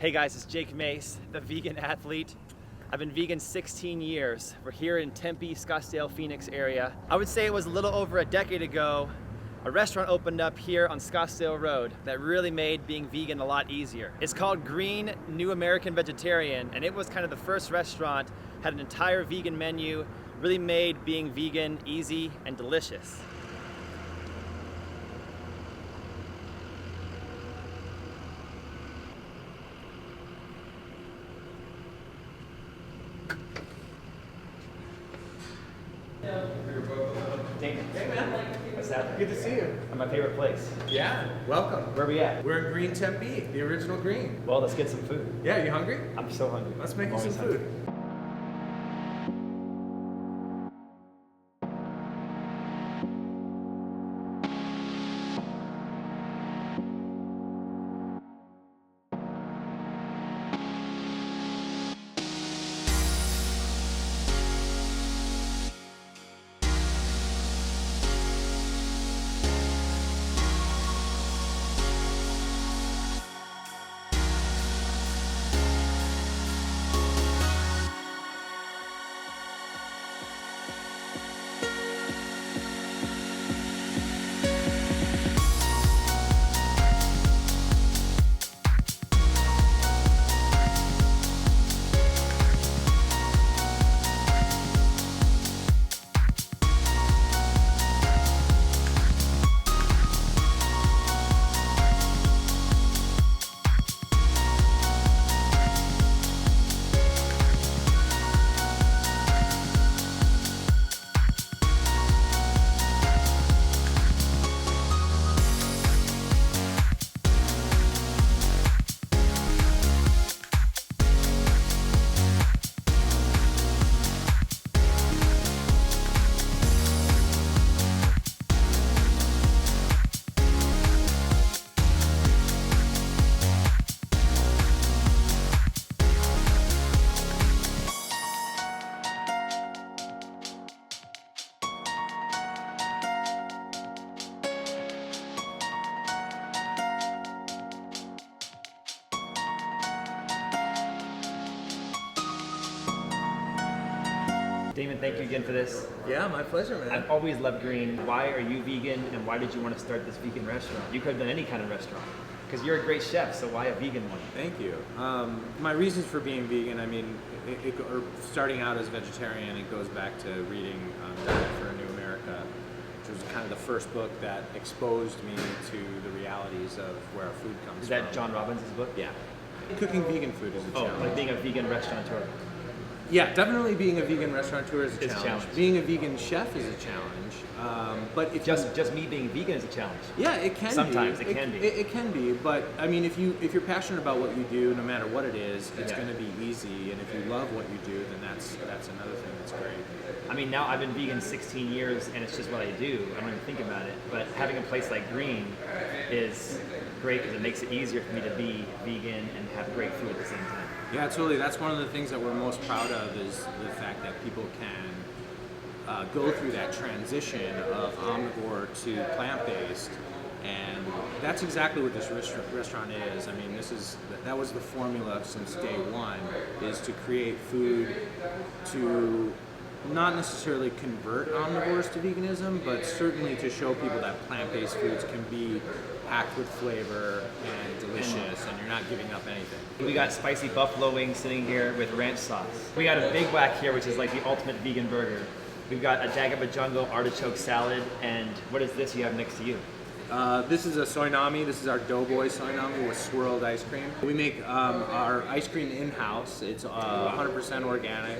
Hey guys, it's Jake Mace, the vegan athlete. I've been vegan 16 years. We're here in Tempe, Scottsdale, Phoenix area. I would say it was a little over a decade ago, a restaurant opened up here on Scottsdale Road that really made being vegan a lot easier. It's called Green New American Vegetarian, and it was kind of the first restaurant, had an entire vegan menu, really made being vegan easy and delicious. Damon. Hey man. What's happening? Good to see you. At my favorite place. Yeah, welcome. Where are we at? We're in Green Tempe, the original Green. Well, let's get some food. Yeah, you hungry? I'm so hungry. Let's make I'm you some always hungry. food. Damon, thank you again for this. Yeah, my pleasure, man. I've always loved green. Why are you vegan, and why did you want to start this vegan restaurant? You could have done any kind of restaurant, because you're a great chef, so why a vegan one? Thank you. My reasons for being vegan, I mean, or starting out as vegetarian, it goes back to reading Diet for a New America, which was kind of the first book that exposed me to the realities of where our food comes from. Is that John Robbins' book? Yeah. Cooking vegan food is a challenge. Like being a vegan restaurateur. Yeah, definitely being a vegan restaurateur is a It's a challenge. challenge. Being a vegan chef is a challenge. But if Just me being vegan is a challenge. yeah, it can Sometimes be. it can be. It can be, but I mean, if you're passionate about what you do, no matter what it is, it's Yeah. going to be easy. And if you love what you do, then that's another thing that's great. I mean, now I've been vegan 16 years, and it's just what I do. I don't even think about it. But having a place like Green is great because it makes it easier for me to be vegan and have great food at the same time. Yeah, absolutely. That's one of the things that we're most proud of is the fact that people can go through that transition of omnivore to plant-based, and that's exactly what this restaurant is. I mean, that was the formula since day one, is to create food to not necessarily convert omnivores to veganism, but certainly to show people that plant-based foods can be packed with flavor and delicious, and you're not giving up anything. We got spicy buffalo wings sitting here with ranch sauce. We got a Big Whack here, which is like the ultimate vegan burger. We've got a Dagobah Jungle artichoke salad, and what is this you have next to you? This is a soy nami. This is our doughboy soy nami with swirled ice cream. We make our ice cream in-house. It's 100% organic.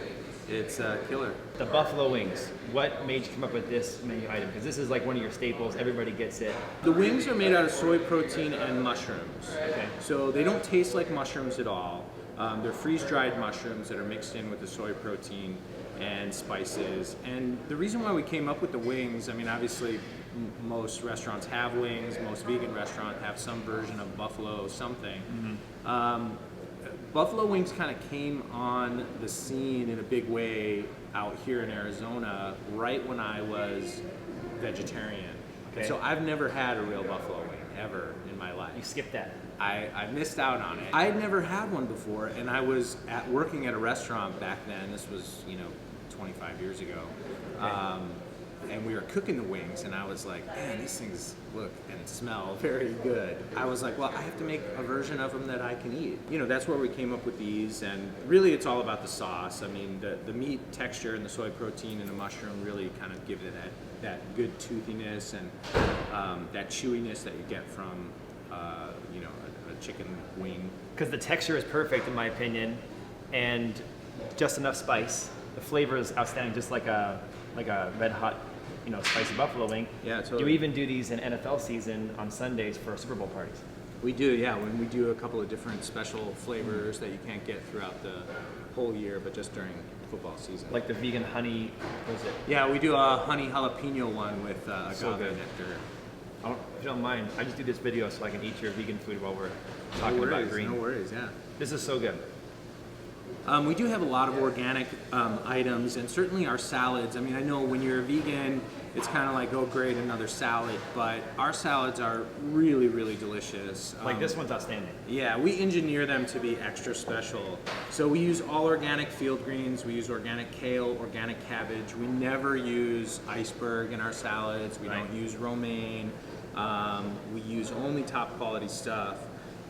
It's killer. The buffalo wings. What made you come up with this menu item? Because this is like one of your staples. Everybody gets it. The wings are made out of soy protein and mushrooms. Okay. So they don't taste like mushrooms at all. They're freeze-dried mushrooms that are mixed in with the soy protein and spices. And the reason why we came up with the wings, I mean, obviously most restaurants have wings. Most vegan restaurants have some version of buffalo something. Mm-hmm. Buffalo wings kind of came on the scene in a big way out here in Arizona right when I was vegetarian. Okay. So I've never had a real buffalo wing. ever in my life. You skipped that. I missed out on it. I had never had one before, and I was working at a restaurant back then. This was, 25 years ago. And we were cooking the wings, and I was like, man, these things look and smell very good. I was like, well, I have to make a version of them that I can eat. That's where we came up with these, and really it's all about the sauce. I mean, the meat texture and the soy protein and the mushroom really kind of give it that good toothiness and that chewiness that you get from, a chicken wing. Because the texture is perfect in my opinion, and just enough spice. The flavor is outstanding, just like a red hot, spicy buffalo wing. Yeah, totally. You even do these in NFL season on Sundays for Super Bowl parties. We do, yeah. When we do a couple of different special flavors that you can't get throughout the whole year, but just during football season. Like the vegan honey, what is it? Yeah, we do a honey jalapeno one with So agave good. nectar. If you don't mind, I just do this video so I can eat your vegan food while we're talking No about worries, green. no worries, yeah. This is so good. We do have a lot of organic items, and certainly our salads. I mean, I know when you're a vegan, it's kind of like, oh great, another salad, but our salads are really, really delicious. Like this one's outstanding. Yeah, we engineer them to be extra special. So we use all organic field greens, we use organic kale, organic cabbage. We never use iceberg in our salads, we don't use romaine. We use only top quality stuff.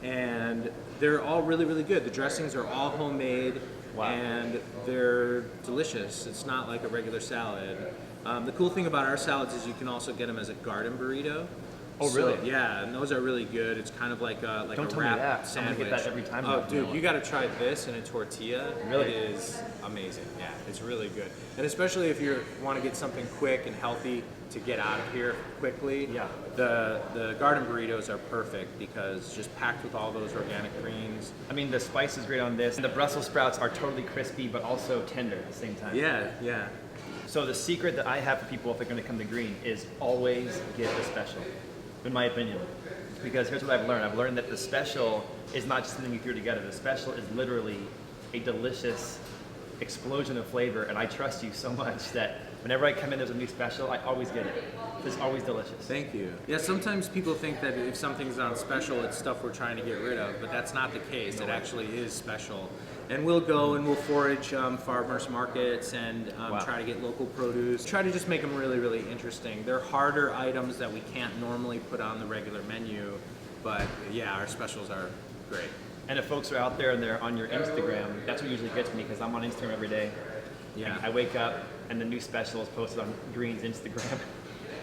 And they're all really, really good. The dressings are all homemade, and they're delicious. It's not like a regular salad. The cool thing about our salads is you can also get them as a garden burrito. Oh, really? So, yeah, and those are really good. It's kind of like a Don't tell me wrap that. sandwich. I'm gonna get that every time. Oh, dude, you got to try this in a tortilla. Really? It is amazing. Yeah, it's really good. And especially if you want to get something quick and healthy to get out of here quickly. Yeah. The garden burritos are perfect because just packed with all those organic greens. I mean, the spice is great on this. And the Brussels sprouts are totally crispy, but also tender at the same time. Yeah, yeah. So the secret that I have for people if they're going to come to green is always get the special, in my opinion. Because here's what I've learned. I've learned that the special is not just something you threw together. The special is literally a delicious explosion of flavor, and I trust you so much that whenever I come in, there's a new special, I always get it. It's always delicious. Thank you. Yeah, sometimes people think that if something's on special, it's stuff we're trying to get rid of, but that's not the case. It actually is special. And we'll go and we'll forage farmers markets and try to get local produce. Try to just make them really, really interesting. They're harder items that we can't normally put on the regular menu, but yeah, our specials are great. And if folks are out there and they're on your Instagram, that's what usually gets me because I'm on Instagram every day. Yeah. I wake up and the new special is posted on Green's Instagram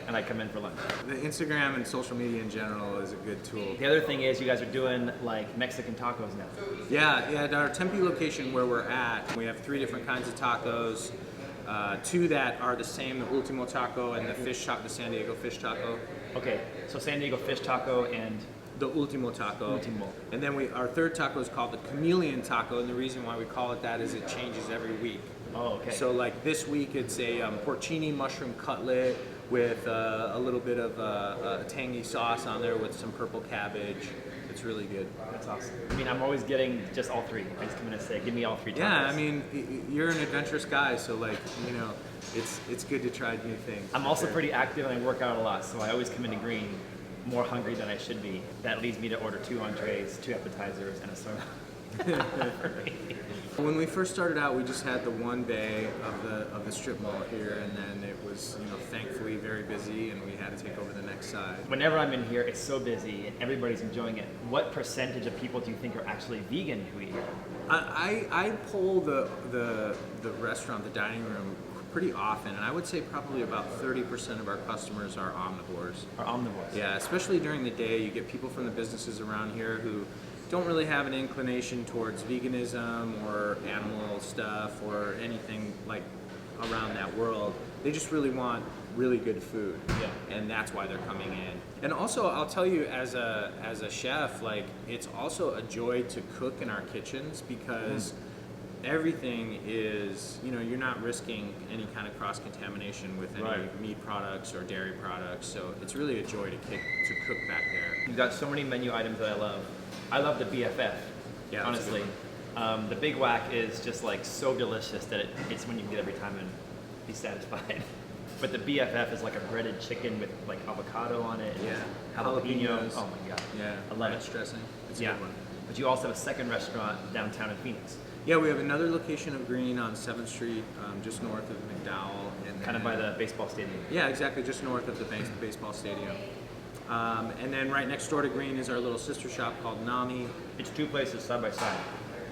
and I come in for lunch. The Instagram and social media in general is a good tool. The other thing is you guys are doing like Mexican tacos now. Yeah, at our Tempe location where we're at, we have 3 different kinds of tacos. 2 that are the same, the Ultimo Taco and the San Diego Fish Taco. Okay, so San Diego Fish Taco and The Ultimo Taco. Ultimo. And then our third taco is called the Chameleon Taco, and the reason why we call it that is it changes every week. Oh, okay. So like this week it's a porcini mushroom cutlet with a little bit of a tangy sauce on there with some purple cabbage. It's really good. That's awesome. I mean, I'm always getting just all 3. I just come in and say, give me all 3 tacos. Yeah, I mean, you're an adventurous guy, so like, it's good to try new things. I'm also pretty active and I work out a lot, so I always come into Green more hungry than I should be. That leads me to order 2 entrees, 2 appetizers, and a soda. When we first started out, we just had the one bay of the strip mall here, and then it was, thankfully very busy, and we had to take over the next side. Whenever I'm in here, it's so busy and everybody's enjoying it. What percentage of people do you think are actually vegan who eat here? I poll the restaurant, the dining room, pretty often, and I would say probably about 30% of our customers are omnivores. Are omnivores? Yeah, especially during the day, you get people from the businesses around here who don't really have an inclination towards veganism or animal stuff or anything like around that world. They just really want really good food, and that's why they're coming in. And also, I'll tell you, as a chef, like it's also a joy to cook in our kitchens because everything is, you're not risking any kind of cross-contamination with any meat products or dairy products, so it's really a joy to cook back there. You've got so many menu items that I love. I love the BFF, honestly. The Big Whack is just like so delicious that it's when you can get every time and be satisfied. But the BFF is like a breaded chicken with like avocado on it. And Yeah. jalapeno. Jalapenos. Oh my god. Yeah, I love ranch it. dressing. It's a Yeah. good one. But you also have a second restaurant downtown in Phoenix, Yeah, we have another location of Green on 7th Street, just north of McDowell. And kind of then- by the baseball stadium. Yeah, exactly, just north of the baseball stadium. And then right next door to Green is our little sister shop called Nami. It's two places side by side.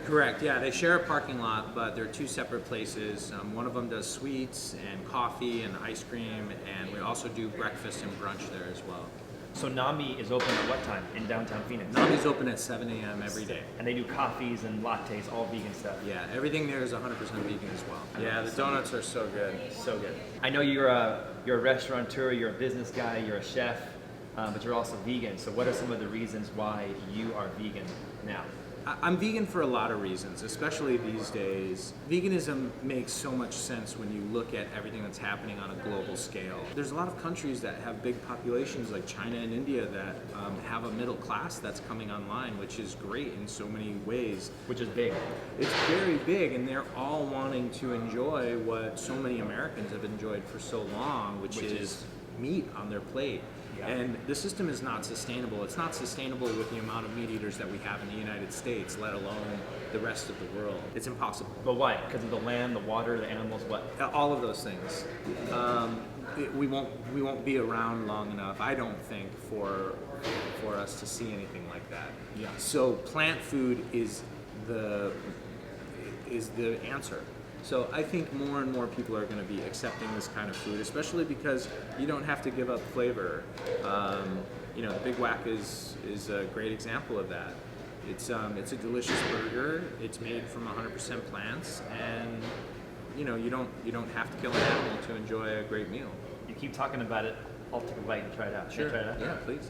Correct, yeah, they share a parking lot, but they're two separate places. One of them does sweets and coffee and ice cream, and we also do breakfast and brunch there as well. So Nami is open at what time in downtown Phoenix? Nami's open at 7 a.m. every day. And they do coffees and lattes, all vegan stuff. Yeah, everything there is 100% vegan as well. Yeah, the donuts are so good. So good. I know you're a restaurateur, you're a business guy, you're a chef, but you're also vegan. So what are some of the reasons why you are vegan now? I'm vegan for a lot of reasons, especially these days. Veganism makes so much sense when you look at everything that's happening on a global scale. There's a lot of countries that have big populations like China and India that have a middle class that's coming online, which is great in so many ways. Which is big. It's very big, and they're all wanting to enjoy what so many Americans have enjoyed for so long, which is meat on their plate. Yeah. And the system is not sustainable. It's not sustainable with the amount of meat eaters that we have in the United States, let alone the rest of the world. It's impossible. But why? Because of the land, the water, the animals, what? All of those things. We won't be around long enough, I don't think, for us to see anything like that. Yeah. So plant food is the answer. So I think more and more people are going to be accepting this kind of food, especially because you don't have to give up flavor. The Big Whack is a great example of that. It's a delicious burger. It's made from 100% plants, and you don't have to kill an animal to enjoy a great meal. You keep talking about it, I'll take a bite and try it out. Can I try it out? Yeah, please.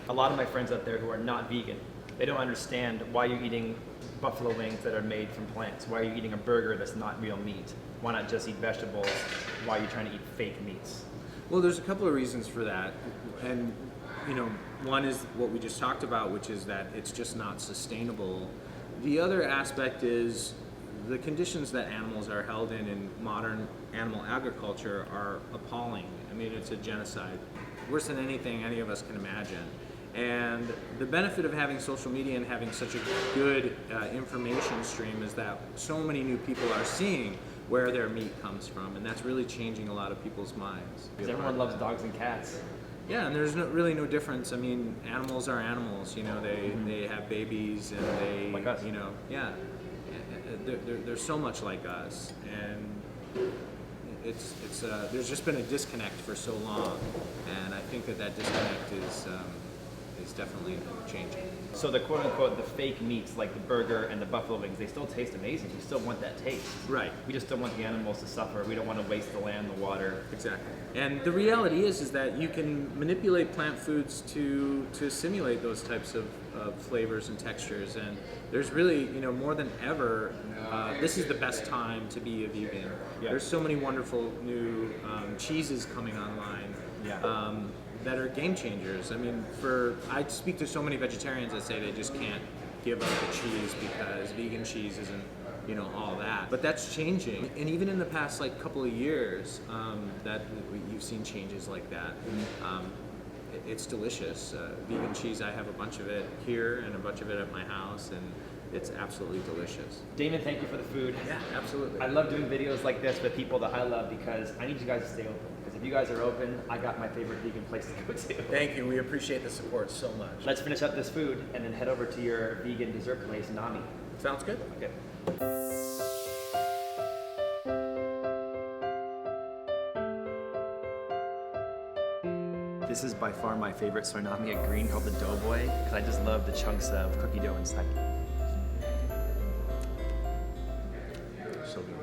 A lot of my friends out there who are not vegan, they don't understand why you're eating buffalo wings that are made from plants. Why are you eating a burger that's not real meat? Why not just eat vegetables? Why are you trying to eat fake meats? Well, there's a couple of reasons for that, and one is what we just talked about, which is that it's just not sustainable. The other aspect is the conditions that animals are held in modern animal agriculture are appalling. I mean, it's a genocide, worse than anything any of us can imagine. And the benefit of having social media and having such a good information stream is that so many new people are seeing where their meat comes from, and that's really changing a lot of people's minds. Because everyone loves dogs and cats. Yeah, and there's really no difference. I mean, animals are animals. They have babies, and they like us. Yeah, they're so much like us, and it's there's just been a disconnect for so long, and I think that disconnect is definitely changing. So the quote unquote the fake meats like the burger and the buffalo wings, they still taste amazing. We still want that taste. Right. We just don't want the animals to suffer. We don't want to waste the land, the water. Exactly. And the reality is that you can manipulate plant foods to simulate those types of flavors and textures. And there's really, more than ever, this is the best time to be a vegan. Yeah. There's so many wonderful new cheeses coming online. Yeah. That are game changers. I mean, I speak to so many vegetarians that say they just can't give up the cheese because vegan cheese isn't, all that. But that's changing, and even in the past couple of years, that you've seen changes like that. It's delicious. Vegan cheese, I have a bunch of it here and a bunch of it at my house, and it's absolutely delicious. Damon, thank you for the food. Yeah, absolutely. I love doing videos like this with people that I love because I need you guys to stay open. Because if you guys are open, I got my favorite vegan place to go to. Thank you. We appreciate the support so much. Let's finish up this food and then head over to your vegan dessert place, Nami. Sounds good. Okay. This is by far my favorite soy nami at Green called the Doughboy because I just love the chunks of cookie dough inside. So good.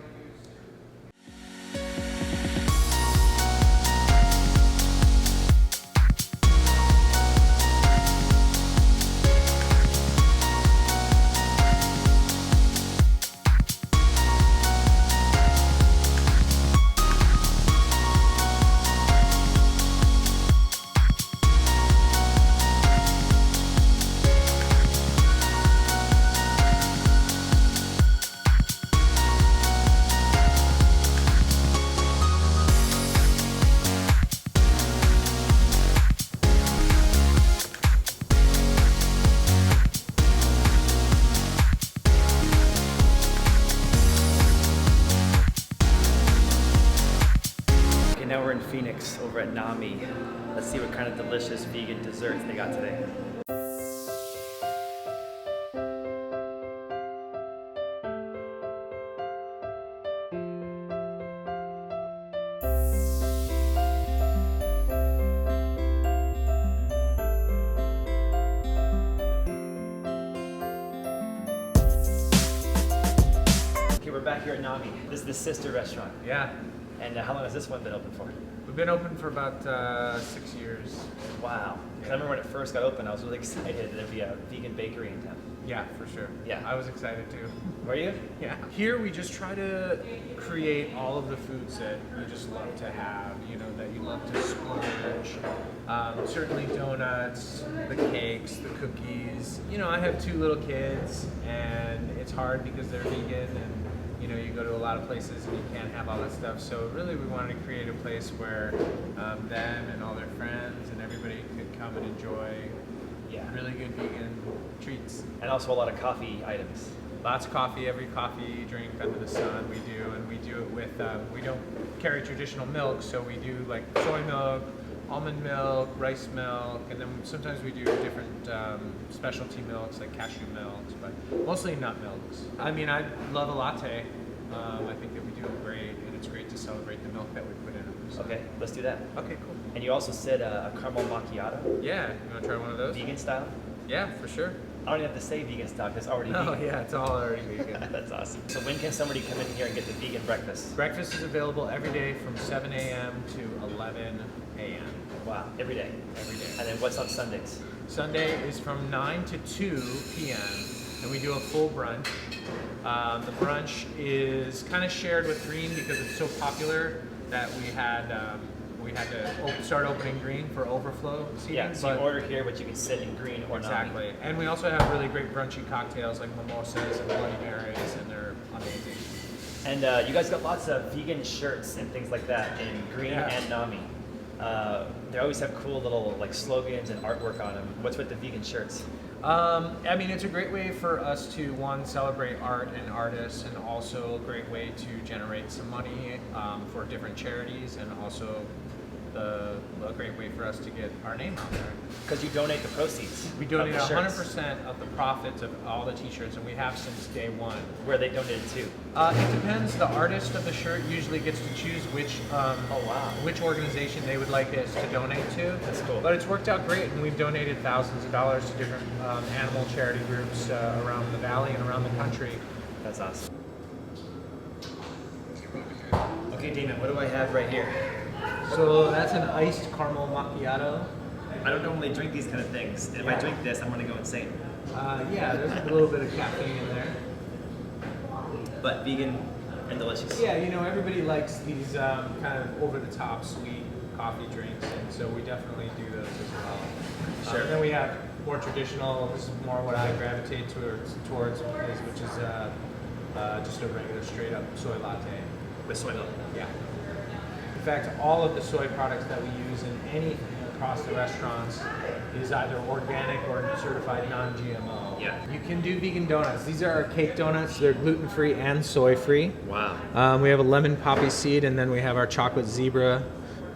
Phoenix over at Nami. Let's see what kind of delicious vegan desserts they got today. Okay, we're back here at Nami. This is the sister restaurant. Yeah, And how long has this one been open for? we've been open for about 6 years. Wow. 'Cause I remember when it first got open, I was really excited that there'd be a vegan bakery in town. Yeah, for sure. Yeah. I was excited too. Were you? Yeah. Here we just try to create all of the foods that you just love to have, you know, that you love to splurge. Certainly donuts, the cakes, the cookies. You know, I have 2 little kids and it's hard because they're vegan and, you know, you go to a lot of places and you can't have all that stuff. So really we wanted to create a place where them and all their friends and everybody could come and enjoy Yeah. really good vegan treats. And also a lot of coffee items. Lots of coffee, every coffee drink under the sun we do, and we do it with, we don't carry traditional milk, so we do like soy milk, almond milk, rice milk, and then sometimes we do different specialty milks like cashew milks, but mostly nut milks. I mean, I love a latte. I think that we do it great, and it's great to celebrate the milk that we put in them. So. Okay, let's do that. Okay, cool. And you also said a caramel macchiato, Yeah, you want to try one of those? vegan style. Yeah, for sure. I don't even have to say vegan style because it's already Oh, vegan. yeah, it's all already vegan. That's awesome. So when can somebody come in here and get the vegan breakfast? Breakfast is available every day from 7 a.m. to 11 a.m. Wow, every day. every day. And then what's on Sundays? Sunday is from 9 to 2 p.m. and we do a full brunch. The brunch is kind of shared with Green because it's so popular that we had to start opening Green for overflow seating. Yeah, so you order here, but you can sit in green or not. Exactly. And we also have really great brunchy cocktails like mimosas and Bloody Marys, and they're amazing. And you guys got lots of vegan shirts and things like that in green Yeah. and Nami. They always have cool little like slogans and artwork on them. What's with the vegan shirts? I mean, it's a great way for us to, one, celebrate art and artists, and also a great way to generate some money for different charities, and also a great way for us to get our name out there. Because you donate the proceeds. We donate of the shirts. 100% of the profits of all the t-shirts, and we have since day one. Where they donated to. It depends. The artist of the shirt usually gets to choose which which organization they would like us to donate to. That's cool. But it's worked out great, and we've donated thousands of dollars to different animal charity groups around the valley and around the country. That's awesome. Okay, Damon, what do I have right here? So that's an iced caramel macchiato. I don't normally drink these kind of things. And if I Yeah. drink this, I'm gonna go insane. Yeah, there's a little bit of caffeine in there. But vegan and delicious. Yeah, you know, everybody likes these kind of over-the-top sweet coffee drinks, and so we definitely do those as well. Sure. And then we have more traditional. This is more what I gravitate towards which is just a regular straight-up soy latte. With soy milk. Yeah. In fact, all of the soy products that we use in anything across the restaurants is either organic or certified non-GMO. Yeah. You can do vegan donuts. These are our cake donuts. They're gluten-free and soy-free. Wow. We have a lemon poppy seed, and then we have our chocolate zebra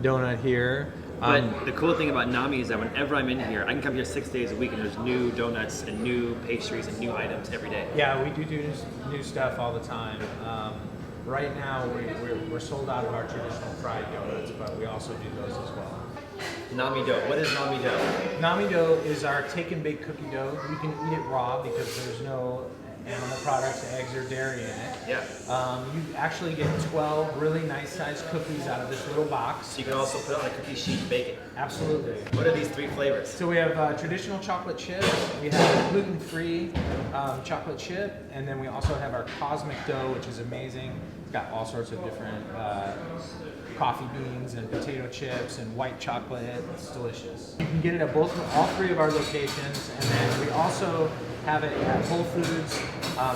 donut here. But the cool thing about Nami is that whenever I'm in here, I can come here 6 days a week and there's new donuts and new pastries and new items every day. Yeah, we do new stuff all the time. Right now, we're sold out of our traditional fried donuts, but we also do those as well. Nami dough. What is Nami dough? Nami dough is our take and bake cookie dough. You can eat it raw because there's no animal products, eggs, or dairy in it. Yeah. You actually get 12 really nice sized cookies out of this little box. So you can also put it on a cookie sheet and bake it. Absolutely. What are these 3 flavors? So we have traditional chocolate chip, we have gluten-free chocolate chip, and then we also have our cosmic dough, which is amazing. It's got all sorts of different coffee beans and potato chips and white chocolate. It's delicious. You can get it at all 3 of our locations, and then we also have it at Whole Foods.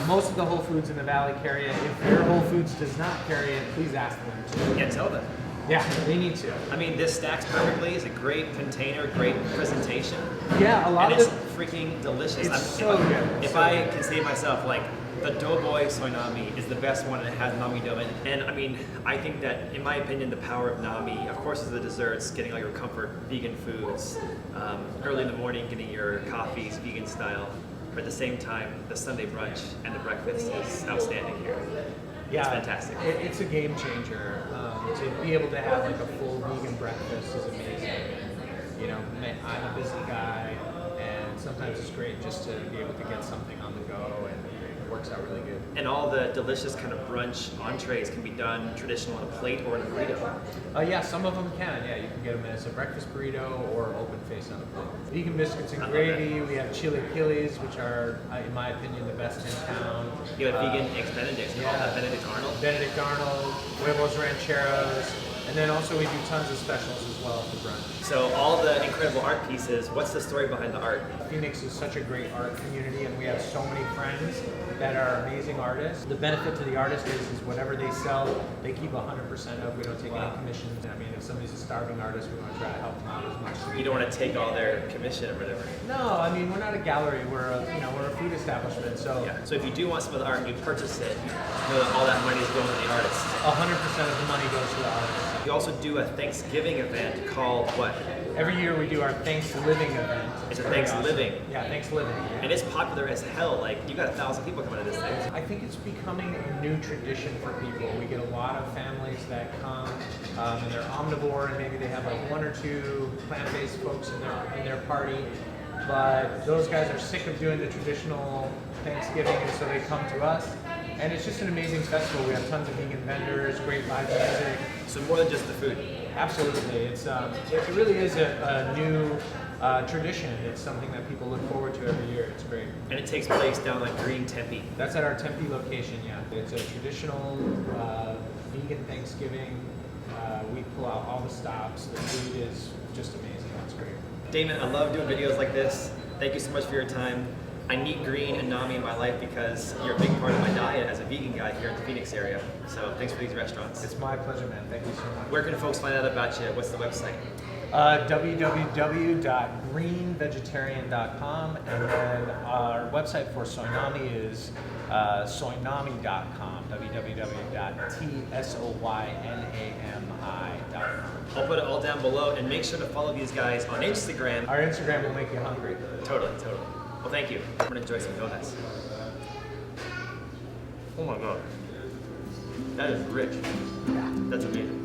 Most of the Whole Foods in the Valley carry it. If your Whole Foods does not carry it, please ask them to. Yeah, tell them. Yeah, they need to. I mean, this stacks perfectly. It's a great container, great presentation. Yeah, a lot And of it's freaking delicious. It's so good. If So I good. can say myself, like, the Doughboy Soy Nami is the best one, and it has Nami dough in it. And I mean, I think that, in my opinion, the power of Nami, of course, is the desserts, getting all your comfort vegan foods, early in the morning, getting your coffees vegan style. But at the same time, the Sunday brunch and the breakfast is outstanding here. Yeah, It's fantastic. It's a game changer. To be able to have like a full vegan breakfast is amazing. You know, I'm a busy guy, and sometimes it's great just to be able to get something on the go, and it works out really good. And all the delicious kind of brunch entrees can be done traditional on a plate or in a burrito. Yeah, some of them can. Yeah, you can get them as a breakfast burrito or open face on a plate. Vegan biscuits and I love gravy. We have chilaquiles, which are, in my opinion, the best in town. You have vegan eggs Benedict, called that Benedict Arnold. Benedict Arnold, huevos rancheros, and then also we do tons of specials as well for brunch. So all the incredible art pieces, what's the story behind the art? Phoenix is such a great art community, and we have so many friends that are amazing artists. The benefit to the artist is whatever they sell, they keep 100% of. We don't take any commissions. I mean, if somebody's a starving artist, we want to try to help them out as much as we You don't want to take all their commission or whatever. No, I mean, we're not a gallery. We're a food establishment. So Yeah. So if you do want some of the art and you purchase it, know that all that money is going to the artist. 100% of the money goes to the artist. You also do a Thanksgiving event called what? Every year we do our Thanksgiving event. It's a very Thanksgiving. awesome. Yeah, Thanksgiving. Yeah. And it's popular as hell. Like, you got 1,000 people coming to this thing. I think it's becoming a new tradition for people. We get a lot of families that come and they're omnivore, and maybe they have like one or two plant-based folks in their party. But those guys are sick of doing the traditional Thanksgiving, and so they come to us. And it's just an amazing festival. We have tons of vegan vendors, great live music. So more than just the food. Absolutely, it really is a new tradition. It's something that people look forward to every year. It's great. And it takes place down on Green Tempe. That's at our Tempe location. Yeah, it's a traditional vegan Thanksgiving. We pull out all the stops. The food is just amazing. It's great. Damon, I love doing videos like this. Thank you so much for your time. I need green and Nami in my life because you're a big part of my diet as a vegan guy here in the Phoenix area. So thanks for these restaurants. It's my pleasure, man. Thank you so much. Where can folks find out about you? What's the website? www.greenvegetarian.com, and then our website for Soy Nami is soynami.com. www.tsoynami.com. I'll put it all down below, and make sure to follow these guys on Instagram. Our Instagram will make you hungry. Totally. Well, thank you. I'm gonna enjoy some donuts. Oh my god. That is rich. That's amazing.